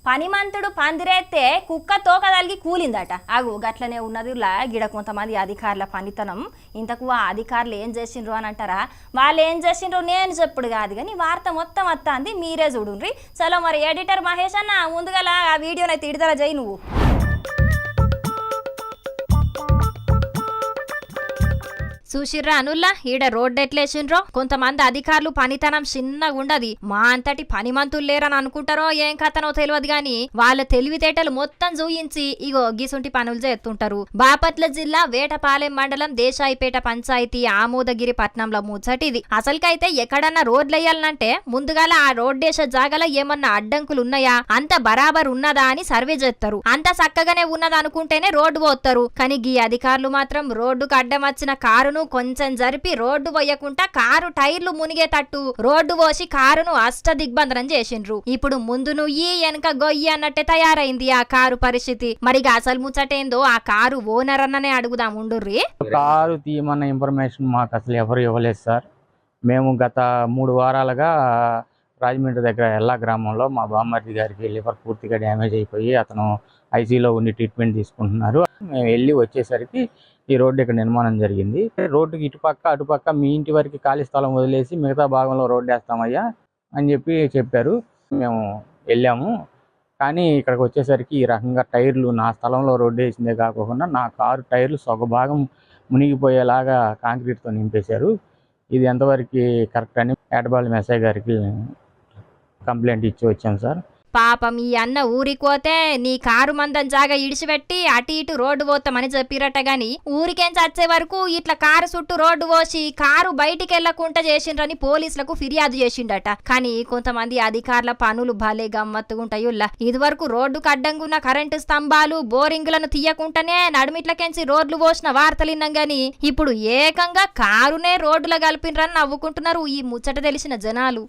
పనిమంతుడు పందిరేస్తే కుక్క తోక తలిగి కూలిందట. అగు గట్లనే ఉన్నదిలా గిడ కొంతమంది అధికారుల పనితనం. ఇంతకు ఆ అధికారులు ఏం చేసిండ్రు అని అంటారా? వాళ్ళు ఏం చేసిండ్రు నేను చెప్పుడు కాదు కానీ వార్త మొత్తం వస్తుంది, మీరే చూడుండ్రి. చలో మరి ఎడిటర్ మహేష్ అన్న ముందుగల ఆ వీడియోనైతే ఇడతల చేయి నువ్వు. చూసిర్రా అనుల్లా ఈడ రోడ్డు ఎట్లేసిండ్రో. కొంతమంది అధికారులు పనితనం చిన్నగా ఉండదు, మా అంతటి పనిమంతులు లేరని అనుకుంటారో ఏం కథనో తెలియదు గాని వాళ్ళ తెలివితేటలు మొత్తం చూయించి ఇగో గిసుంటి పనులు చేస్తుంటారు. బాపట్ల జిల్లా వేటపాలెం మండలం దేశాయిపేట పంచాయతీ ఆమోదగిరి పట్నంలో ముచ్చటిది. అసలుకైతే ఎక్కడన్నా రోడ్లు వేయాలంటే ముందుగాల ఆ రోడ్డేస జాగల ఏమన్నా అడ్డంకులు ఉన్నాయా, అంత బరాబర్ ఉన్నదా అని సర్వే చేస్తారు. అంత చక్కగానే ఉన్నది అనుకుంటేనే రోడ్డు పోతారు. కానీ ఈ అధికారులు మాత్రం రోడ్డుకు అడ్డం వచ్చిన కారును కొంచెం జరిపి రోడ్డు పోయకుండా కారు టైర్లు మునిగేటట్టు రోడ్డు పోసి కారును అష్ట దిగ్బంధనం చేసిండ్రు. ఇప్పుడు ముందు నుయ్యి వెనక గొయ్యి అన్నట్టే తయారైంది ఆ కారు పరిస్థితి. మరి అసలు ముచ్చటేందో ఆ కారు ఓనర్ అన్ననే అడుగుదాం ఉండుర్రి. కారు తీయమన్న ఇన్ఫర్మేషన్ మాకు అసలు ఎవరు ఇవ్వలేదు సార్. మేము గత 3 వారాలుగా రాజమండ్రి దగ్గర ఎల్లా గ్రామంలో మా బామ్మర్ది గారికి లివర్ పూర్తిగా డ్యామేజ్ అయిపోయి అతను ఐసీలో ఉండి ట్రీట్మెంట్ తీసుకుంటున్నారు. మేము వెళ్ళి వచ్చేసరికి ఈ రోడ్డు ఇక్కడ నిర్మాణం జరిగింది. రోడ్డుకి ఇటుపక్క అటుపక్క మీ ఇంటి వరకు ఖాళీ స్థలం వదిలేసి మిగతా భాగంలో రోడ్డు వేస్తామయ్యా అని చెప్పారు. మేము వెళ్ళాము. కానీ ఇక్కడికి వచ్చేసరికి ఈ రకంగా టైర్లు నా స్థలంలో రోడ్డు వేసిందే కాకుండా నా కారు టైర్లు సగ భాగం మునిగిపోయేలాగా కాంక్రీట్తో నింపేశారు. ఇది ఎంతవరకు కరెక్ట్ అని ఏటపాలెం ఎస్ఐ గారికి కంప్లైంట్ ఇచ్చి వచ్చాం సార్. పాపం ఈ అన్న ఊరికోతే నీ కారు మందం జాగా ఇడిచిపెట్టి అటు ఇటు రోడ్డు పోతామని చెప్పిరట గాని ఊరికేం చచ్చే వరకు ఇట్లా కారు చుట్టూ రోడ్డు పోసి కారు బయటికి వెళ్లకుండా చేసిండ్రని పోలీసులకు ఫిర్యాదు చేసిండట. కానీ కొంతమంది అధికారుల పనులు భలే గమ్మత్తుగుంటాయుల్లా. ఇది వరకు రోడ్డుకు అడ్డంగున్న కరెంటు స్తంభాలు బోరింగులను తీయకుండానే నడుమిట్లకెంచి రోడ్లు పోసిన వార్తలు విన్నాం గాని ఇప్పుడు ఏకంగా కారునే రోడ్డులో కలిపినరని నవ్వుకుంటున్నారు ఈ ముచ్చట తెలిసిన జనాలు.